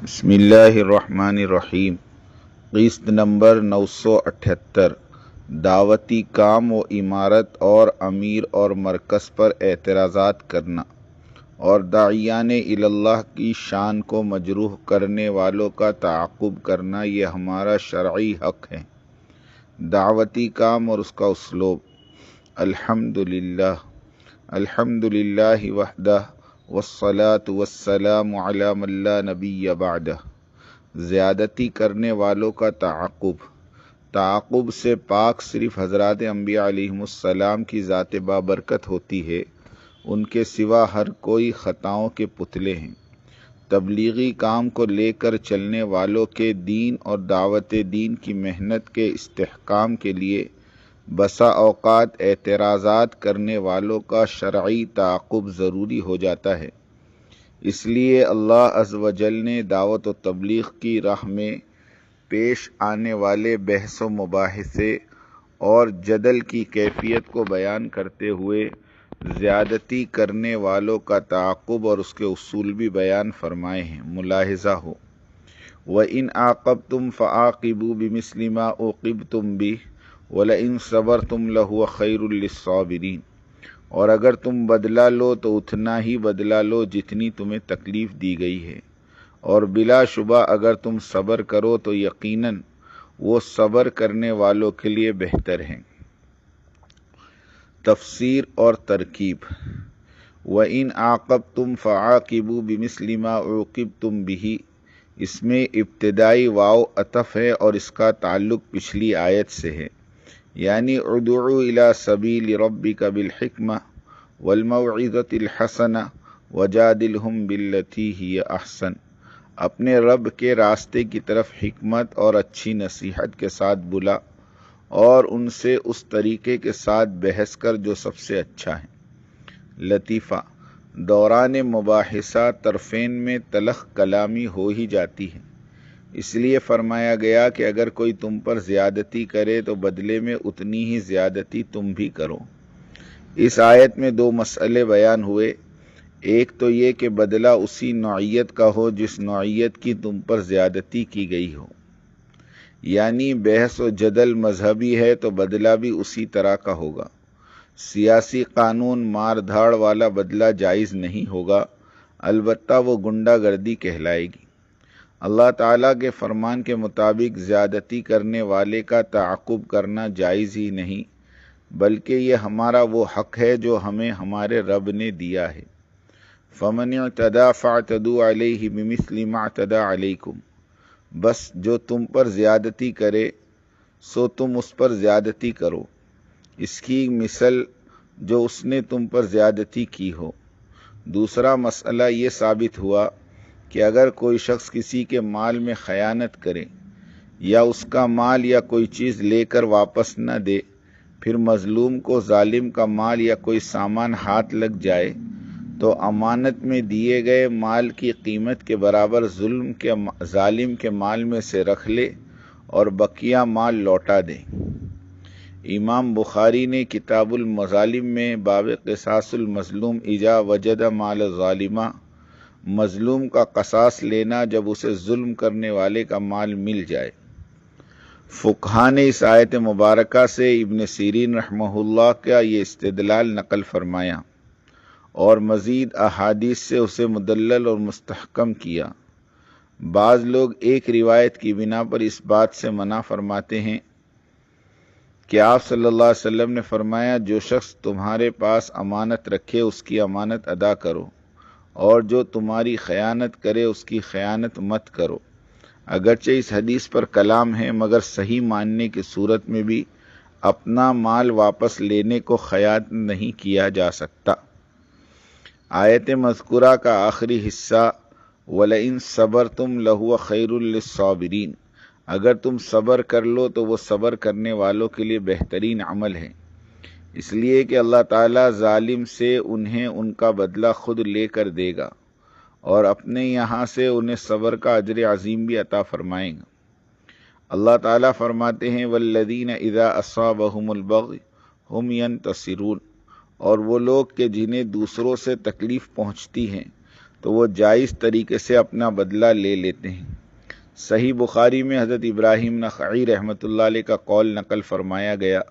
بسم اللہ الرحمن الرحیم۔ قسط نمبر 978، دعوتی کام و امارت اور امیر اور مرکز پر اعتراضات کرنا اور داعیان اللہ کی شان کو مجروح کرنے والوں کا تعاقب کرنا، یہ ہمارا شرعی حق ہے۔ دعوتی کام اور اس کا اسلوب۔ الحمدللہ وحدہ والصلاة والسلام علی من لا نبی بعدہ۔ زیادتی کرنے والوں کا تعاقب سے پاک صرف حضرات انبیاء علیہم السلام کی ذات بابرکت ہوتی ہے، ان کے سوا ہر کوئی خطاؤں کے پتلے ہیں۔ تبلیغی کام کو لے کر چلنے والوں کے دین اور دعوت دین کی محنت کے استحکام کے لیے بسا اوقات اعتراضات کرنے والوں کا شرعی تعاقب ضروری ہو جاتا ہے۔ اس لیے اللہ عز و جل نے دعوت و تبلیغ کی راہ میں پیش آنے والے بحث و مباحثے اور جدل کی کیفیت کو بیان کرتے ہوئے زیادتی کرنے والوں کا تعاقب اور اس کے اصول بھی بیان فرمائے ہیں۔ ملاحظہ ہو: وَإِنْ عَاقَبْتُمْ فَعَاقِبُوا بِمِثْلِ مَا عُوقِبْتُمْ بِهِ وَلَئِنْ صَبَرْتُمْ لَهُوَ خَيْرٌ لِّلصَّابِرِينَ۔ اور اگر تم بدلہ لو تو اتنا ہی بدلہ لو جتنی تمہیں تکلیف دی گئی ہے، اور بلا شبہ اگر تم صبر کرو تو یقیناً وہ صبر کرنے والوں کے لیے بہتر ہیں۔ تفسیر اور ترکیب۔ وَإِنْ عَاقَبْتُمْ فَعَاقِبُوا بِمِثْلِ مَا عُوقِبْتُمْ بِهِ، اس میں ابتدائی واو عطف ہے اور اس کا تعلق پچھلی آیت سے ہے، یعنی ادعو الی سبیل ربک بالحکمہ والموعظۃ الحسنہ وجادلہم باللتی ہی احسن۔ اپنے رب کے راستے کی طرف حکمت اور اچھی نصیحت کے ساتھ بلا اور ان سے اس طریقے کے ساتھ بحث کر جو سب سے اچھا ہے۔ لطیفہ: دوران مباحثہ طرفین میں تلخ کلامی ہو ہی جاتی ہے، اس لیے فرمایا گیا کہ اگر کوئی تم پر زیادتی کرے تو بدلے میں اتنی ہی زیادتی تم بھی کرو۔ اس آیت میں دو مسئلے بیان ہوئے، ایک تو یہ کہ بدلہ اسی نوعیت کا ہو جس نوعیت کی تم پر زیادتی کی گئی ہو، یعنی بحث و جدل مذہبی ہے تو بدلہ بھی اسی طرح کا ہوگا۔ سیاسی قانون مار دھاڑ والا بدلہ جائز نہیں ہوگا، البتہ وہ گنڈا گردی کہلائے گی۔ اللہ تعالیٰ کے فرمان کے مطابق زیادتی کرنے والے کا تعاقب کرنا جائز ہی نہیں، بلکہ یہ ہمارا وہ حق ہے جو ہمیں ہمارے رب نے دیا ہے۔ فَمَنِ اعْتَدَىٰ فَاعْتَدُوا عَلَيْهِ بِمِثْلِ مَا اعْتَدَىٰ عَلَيْكُمْ۔ بس جو تم پر زیادتی کرے سو تم اس پر زیادتی کرو، اس کی مثل جو اس نے تم پر زیادتی کی ہو۔ دوسرا مسئلہ یہ ثابت ہوا کہ اگر کوئی شخص کسی کے مال میں خیانت کرے یا اس کا مال یا کوئی چیز لے کر واپس نہ دے، پھر مظلوم کو ظالم کا مال یا کوئی سامان ہاتھ لگ جائے تو امانت میں دیے گئے مال کی قیمت کے برابر ظالم کے مال میں سے رکھ لے اور بقیہ مال لوٹا دے۔ امام بخاری نے کتاب المظالم میں باب قصاص المظلوم اذا وجد مال ظالمہ، مظلوم کا قصاص لینا جب اسے ظلم کرنے والے کا مال مل جائے۔ فقہا نے اس آیت مبارکہ سے ابن سیرین رحمہ اللہ کا یہ استدلال نقل فرمایا اور مزید احادیث سے اسے مدلل اور مستحکم کیا۔ بعض لوگ ایک روایت کی بنا پر اس بات سے منع فرماتے ہیں کہ آپ صلی اللہ علیہ وسلم نے فرمایا، جو شخص تمہارے پاس امانت رکھے اس کی امانت ادا کرو، اور جو تمہاری خیانت کرے اس کی خیانت مت کرو۔ اگرچہ اس حدیث پر کلام ہے، مگر صحیح ماننے کی صورت میں بھی اپنا مال واپس لینے کو خیانت نہیں کیا جا سکتا۔ آیت مذکورہ کا آخری حصہ وَلَئِن صَبَرْتُمْ لَهُوَ خَيْرٌ لِّلصَّابِرِينَ، اگر تم صبر کر لو تو وہ صبر کرنے والوں کے لیے بہترین عمل ہے، اس لیے کہ اللہ تعالیٰ ظالم سے انہیں ان کا بدلہ خود لے کر دے گا اور اپنے یہاں سے انہیں صبر کا اجر عظیم بھی عطا فرمائے گا۔ اللہ تعالیٰ فرماتے ہیں وَالَّذِينَ إِذَا أَصَابَهُمُ الْبَغْيُ هُمْ يَنْتَصِرُونَ، اور وہ لوگ کہ جنہیں دوسروں سے تکلیف پہنچتی ہیں تو وہ جائز طریقے سے اپنا بدلہ لے لیتے ہیں۔ صحیح بخاری میں حضرت ابراہیم نخعی رحمۃ اللہ علیہ کا قول نقل فرمایا گیا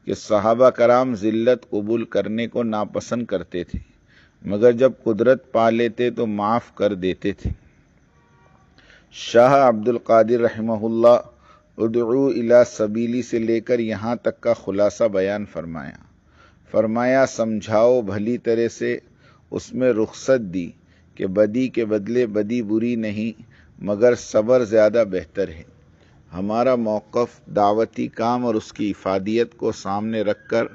کہ صحابہ کرام ذلت قبول کرنے کو ناپسند کرتے تھے، مگر جب قدرت پا لیتے تو معاف کر دیتے تھے۔ شاہ عبد القادر رحمہ اللہ ادعو الی سبیلی سے لے کر یہاں تک کا خلاصہ بیان فرمایا سمجھاؤ بھلی طرح سے، اس میں رخصت دی کہ بدی کے بدلے بدی بری نہیں مگر صبر زیادہ بہتر ہے۔ ہمارا موقف دعوتی کام اور اس کی افادیت کو سامنے رکھ کر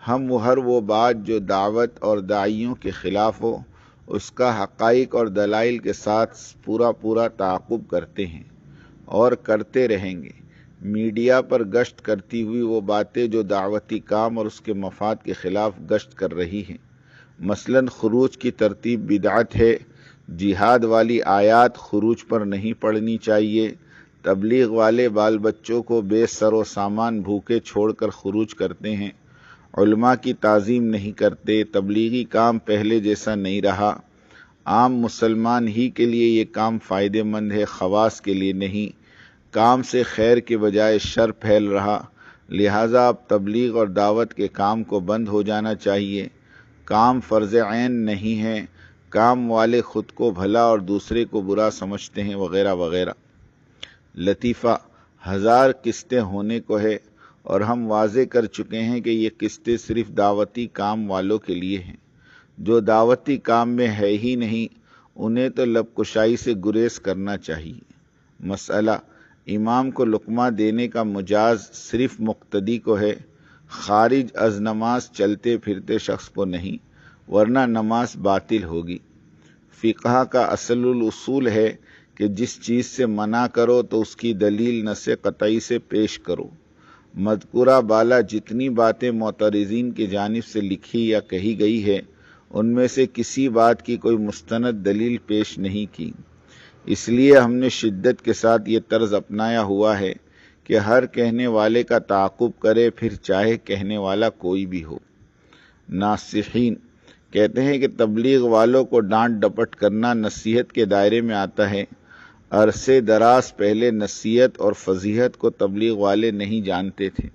ہم ہر وہ بات جو دعوت اور داعیوں کے خلاف ہو اس کا حقائق اور دلائل کے ساتھ پورا تعاقب کرتے ہیں اور کرتے رہیں گے۔ میڈیا پر گشت کرتی ہوئی وہ باتیں جو دعوتی کام اور اس کے مفاد کے خلاف گشت کر رہی ہیں، مثلاً خروج کی ترتیب بدعت ہے، جہاد والی آیات خروج پر نہیں پڑھنی چاہیے، تبلیغ والے بال بچوں کو بے سر و سامان بھوکے چھوڑ کر خروج کرتے ہیں، علماء کی تعظیم نہیں کرتے، تبلیغی کام پہلے جیسا نہیں رہا، عام مسلمان ہی کے لیے یہ کام فائدہ مند ہے، خواص کے لیے نہیں، کام سے خیر کے بجائے شر پھیل رہا، لہٰذا اب تبلیغ اور دعوت کے کام کو بند ہو جانا چاہیے، کام فرض عین نہیں ہے، کام والے خود کو بھلا اور دوسرے کو برا سمجھتے ہیں وغیرہ وغیرہ۔ لطیفہ 1000 قسطیں ہونے کو ہے اور ہم واضح کر چکے ہیں کہ یہ قسطیں صرف دعوتی کام والوں کے لیے ہیں۔ جو دعوتی کام میں ہے ہی نہیں انہیں تو لب کشائی سے گریز کرنا چاہیے۔ مسئلہ امام کو لقمہ دینے کا مجاز صرف مقتدی کو ہے، خارج از نماز چلتے پھرتے شخص کو نہیں، ورنہ نماز باطل ہوگی۔ فقہ کا اصل الاصول ہے کہ جس چیز سے منع کرو تو اس کی دلیل نص قطعی سے پیش کرو۔ مذکورہ بالا جتنی باتیں معترضین کی جانب سے لکھی یا کہی گئی ہے ان میں سے کسی بات کی کوئی مستند دلیل پیش نہیں کی، اس لیے ہم نے شدت کے ساتھ یہ طرز اپنایا ہوا ہے کہ ہر کہنے والے کا تعاقب کرے، پھر چاہے کہنے والا کوئی بھی ہو۔ ناصحین کہتے ہیں کہ تبلیغ والوں کو ڈانٹ ڈپٹ کرنا نصیحت کے دائرے میں آتا ہے۔ عرصے دراز پہلے نصیحت اور فضیحت کو تبلیغ والے نہیں جانتے تھے،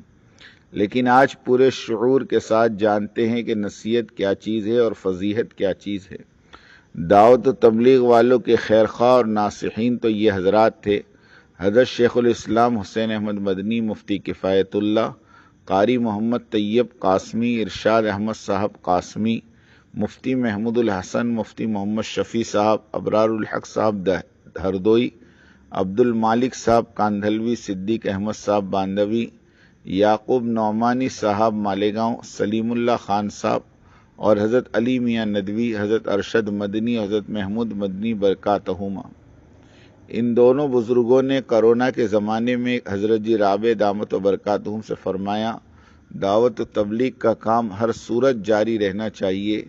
لیکن آج پورے شعور کے ساتھ جانتے ہیں کہ نصیحت کیا چیز ہے اور فضیحت کیا چیز ہے۔ دعوت و تبلیغ والوں کے خیرخواہ اور ناصحین تو یہ حضرات تھے: حضرت شیخ الاسلام حسین احمد مدنی مفتی کفایت اللہ، قاری محمد طیب قاسمی، ارشاد احمد صاحب قاسمی، مفتی محمود الحسن، مفتی محمد شفیع صاحب، ابرار الحق صاحب ہردوئی، عبد المالک صاحب کاندھلوی، صدیق احمد صاحب باندوی، یعقوب نعمانی صاحب مالیگاؤں، سلیم اللہ خان صاحب اور حضرت علی میاں ندوی، حضرت ارشد مدنی، حضرت محمود مدنی برکاتہما۔ ان دونوں بزرگوں نے کرونا کے زمانے میں حضرت جی رابع دامت و برکاتہم سے فرمایا دعوت و تبلیغ کا کام ہر صورت جاری رہنا چاہیے،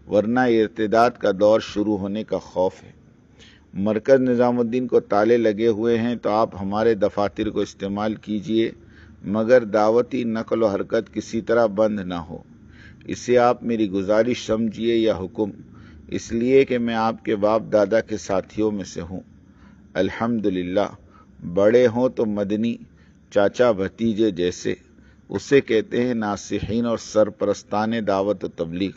ورنہ ارتداد کا دور شروع ہونے کا خوف ہے۔ مرکز نظام الدین کو تالے لگے ہوئے ہیں تو آپ ہمارے دفاتر کو استعمال کیجئے، مگر دعوتی نقل و حرکت کسی طرح بند نہ ہو۔ اسے آپ میری گزارش سمجھیے یا حکم، اس لیے کہ میں آپ کے باپ دادا کے ساتھیوں میں سے ہوں۔ الحمدللہ بڑے ہوں تو مدنی، چاچا بھتیجے جیسے، اسے کہتے ہیں ناصحین اور سرپرستان دعوت و تبلیغ۔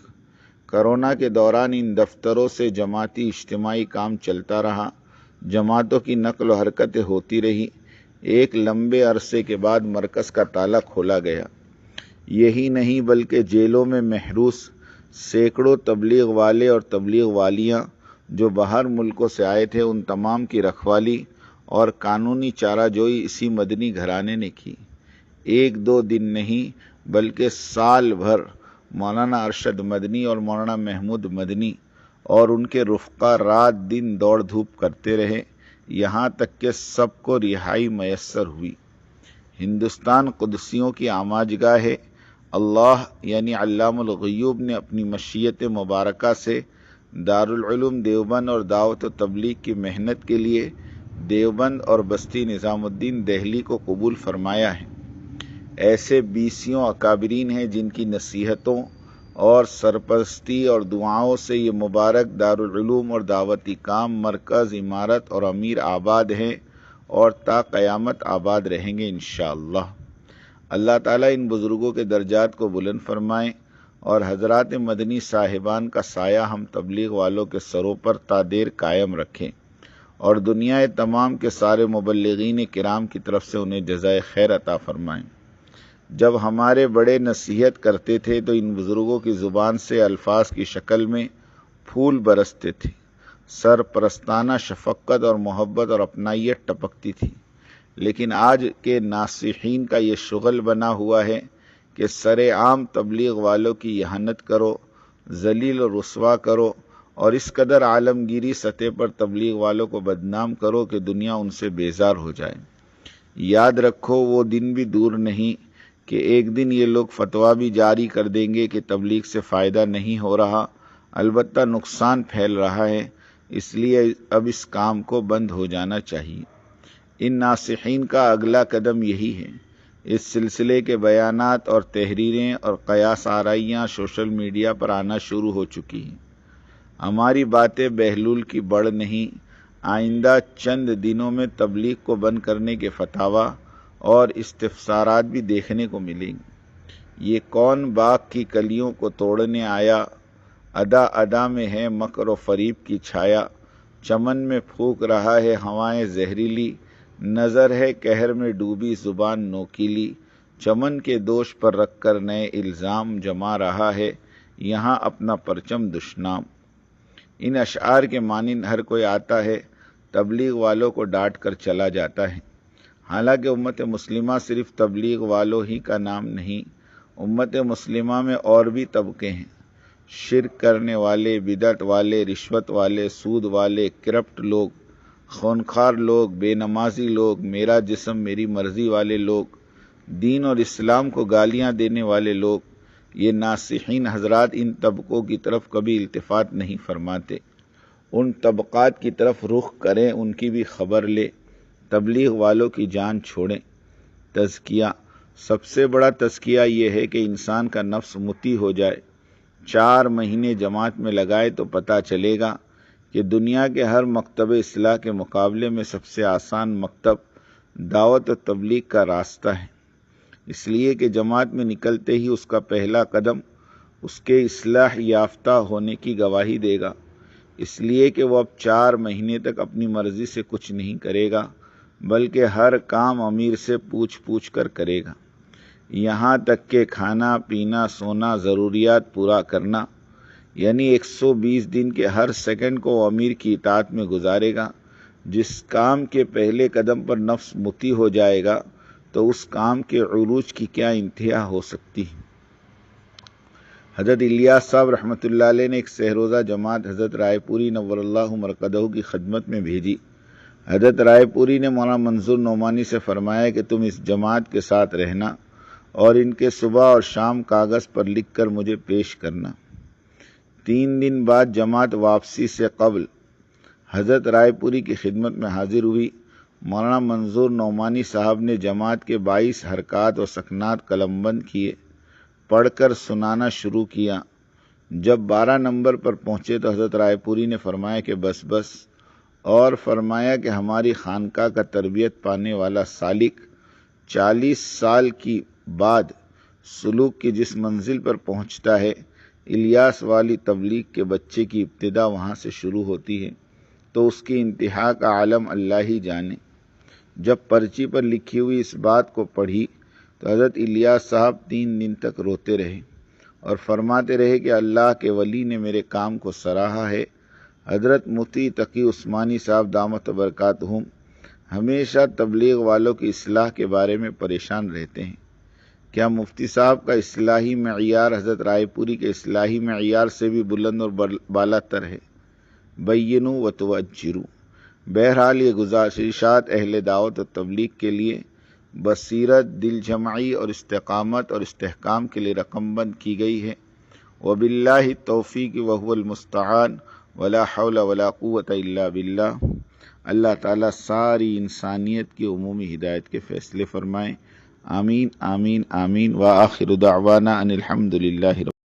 کرونا کے دوران ان دفتروں سے جماعتی اجتماعی کام چلتا رہا، جماعتوں کی نقل و حرکتیں ہوتی رہی۔ ایک لمبے عرصے کے بعد مرکز کا تالا کھولا گیا۔ یہی نہیں بلکہ جیلوں میں محروس سینکڑوں تبلیغ والے اور تبلیغ والیاں جو باہر ملکوں سے آئے تھے، ان تمام کی رکھوالی اور قانونی چارہ جوئی اسی مدنی گھرانے نے کی۔ ایک دو دن نہیں بلکہ سال بھر مولانا ارشد مدنی اور مولانا محمود مدنی اور ان کے رفقا رات دن دوڑ دھوپ کرتے رہے، یہاں تک کہ سب کو رہائی میسر ہوئی۔ ہندوستان قدسیوں کی آماجگاہ ہے۔ اللہ یعنی علام الغیوب نے اپنی مشیت مبارکہ سے دارالعلوم دیوبند اور دعوت و تبلیغ کی محنت کے لیے دیوبند اور بستی نظام الدین دہلی کو قبول فرمایا ہے۔ ایسے بیسیوں اکابرین ہیں جن کی نصیحتوں اور سرپرستی اور دعاؤں سے یہ مبارک دارالعلوم اور دعوتی کام مرکز، عمارت اور امیر آباد ہیں اور تا قیامت آباد رہیں گے انشاءاللہ۔ اللہ تعالیٰ ان بزرگوں کے درجات کو بلند فرمائیں اور حضرات مدنی صاحبان کا سایہ ہم تبلیغ والوں کے سروں پر تا دیر قائم رکھیں اور دنیا تمام کے سارے مبلغین کرام کی طرف سے انہیں جزائے خیر عطا فرمائیں۔ جب ہمارے بڑے نصیحت کرتے تھے تو ان بزرگوں کی زبان سے الفاظ کی شکل میں پھول برستے تھے، سرپرستانہ شفقت اور محبت اور اپنائیت ٹپکتی تھی، لیکن آج کے ناصحین کا یہ شغل بنا ہوا ہے کہ سر عام تبلیغ والوں کی اہانت کرو، ذلیل و رسوا کرو اور اس قدر عالمگیری سطح پر تبلیغ والوں کو بدنام کرو کہ دنیا ان سے بیزار ہو جائے۔ یاد رکھو وہ دن بھی دور نہیں کہ ایک دن یہ لوگ فتویٰ بھی جاری کر دیں گے کہ تبلیغ سے فائدہ نہیں ہو رہا، البتہ نقصان پھیل رہا ہے، اس لیے اب اس کام کو بند ہو جانا چاہیے۔ ان ناصحین کا اگلا قدم یہی ہے۔ اس سلسلے کے بیانات اور تحریریں اور قیاس آرائیاں سوشل میڈیا پر آنا شروع ہو چکی ہیں۔ ہماری باتیں بہلول کی بڑھ نہیں، آئندہ چند دنوں میں تبلیغ کو بند کرنے کے فتاویٰ اور استفسارات بھی دیکھنے کو ملیں گے۔ یہ کون باغ کی کلیوں کو توڑنے آیا، ادا ادا میں ہے مکر و فریب کی چھایا، چمن میں پھونک رہا ہے ہوائیں زہریلی، نظر ہے قہر میں ڈوبی زبان نوکیلی، چمن کے دوش پر رکھ کر نئے الزام جما رہا ہے یہاں اپنا پرچم دشنام۔ ان اشعار کے مانند ہر کوئی آتا ہے، تبلیغ والوں کو ڈانٹ کر چلا جاتا ہے۔ حالانکہ امت مسلمہ صرف تبلیغ والوں ہی کا نام نہیں، امت مسلمہ میں اور بھی طبقے ہیں، شرک کرنے والے، بدعت والے، رشوت والے، سود والے، کرپٹ لوگ، خونخوار لوگ، بے نمازی لوگ، میرا جسم میری مرضی والے لوگ، دین اور اسلام کو گالیاں دینے والے لوگ۔ یہ ناصحین حضرات ان طبقوں کی طرف کبھی التفات نہیں فرماتے۔ ان طبقات کی طرف رخ کریں، ان کی بھی خبر لیں، تبلیغ والوں کی جان چھوڑیں۔ تزکیہ، سب سے بڑا تزکیہ یہ ہے کہ انسان کا نفس مطیع ہو جائے۔ 4 مہینے جماعت میں لگائے تو پتہ چلے گا کہ دنیا کے ہر مکتب اصلاح کے مقابلے میں سب سے آسان مکتب دعوت و تبلیغ کا راستہ ہے، اس لیے کہ جماعت میں نکلتے ہی اس کا پہلا قدم اس کے اصلاح یافتہ ہونے کی گواہی دے گا، اس لیے کہ وہ اب 4 مہینے تک اپنی مرضی سے کچھ نہیں کرے گا، بلکہ ہر کام امیر سے پوچھ کر کرے گا، یہاں تک کہ کھانا پینا سونا ضروریات پورا کرنا، یعنی 120 دن کے ہر سیکنڈ کو وہ امیر کی اطاعت میں گزارے گا۔ جس کام کے پہلے قدم پر نفس مطیع ہو جائے گا تو اس کام کے عروج کی کیا انتہا ہو سکتی ہے۔ حضرت الیاس صاحب رحمۃ اللہ علیہ نے ایک سہروزہ جماعت حضرت رائے پوری نور اللہ مرقدہ کی خدمت میں بھیجی۔ حضرت رائے پوری نے مولانا منظور نعمانی سے فرمایا کہ تم اس جماعت کے ساتھ رہنا اور ان کے صبح اور شام کاغذ پر لکھ کر مجھے پیش کرنا۔ 3 دن بعد جماعت واپسی سے قبل حضرت رائے پوری کی خدمت میں حاضر ہوئی۔ مولانا منظور نعمانی صاحب نے جماعت کے 22 حرکات و سکنات قلم بند کیے، پڑھ کر سنانا شروع کیا۔ جب 12 نمبر پر پہنچے تو حضرت رائے پوری نے فرمایا کہ بس بس، اور فرمایا کہ ہماری خانقاہ کا تربیت پانے والا سالک 40 سال کی بعد سلوک کی جس منزل پر پہنچتا ہے، الیاس والی تبلیغ کے بچے کی ابتدا وہاں سے شروع ہوتی ہے، تو اس کی انتہا کا عالم اللہ ہی جانے۔ جب پرچی پر لکھی ہوئی اس بات کو پڑھی تو حضرت الیاس صاحب 3 دن تک روتے رہے اور فرماتے رہے کہ اللہ کے ولی نے میرے کام کو سراہا ہے۔ حضرت مفتی تقی عثمانی صاحب دامت برکاتہم ہمیشہ تبلیغ والوں کی اصلاح کے بارے میں پریشان رہتے ہیں۔ کیا مفتی صاحب کا اصلاحی معیار حضرت رائے پوری کے اصلاحی معیار سے بھی بلند اور بالا تر ہے؟ بینوا و توجروا۔ بہرحال یہ گزارشات اہل دعوت و تبلیغ کے لیے بصیرت، دل جمعی اور استقامت اور استحکام کے لیے رقم بند کی گئی ہے۔ وباللہ التوفیق وهو المستعان ولا حول ولا قوة الا باللہ۔ اللہ تعالیٰ ساری انسانیت کی عمومی ہدایت کے فیصلے فرمائیں۔ آمین آمین آمین۔ وآخر دعوانا ان الحمد للہ رب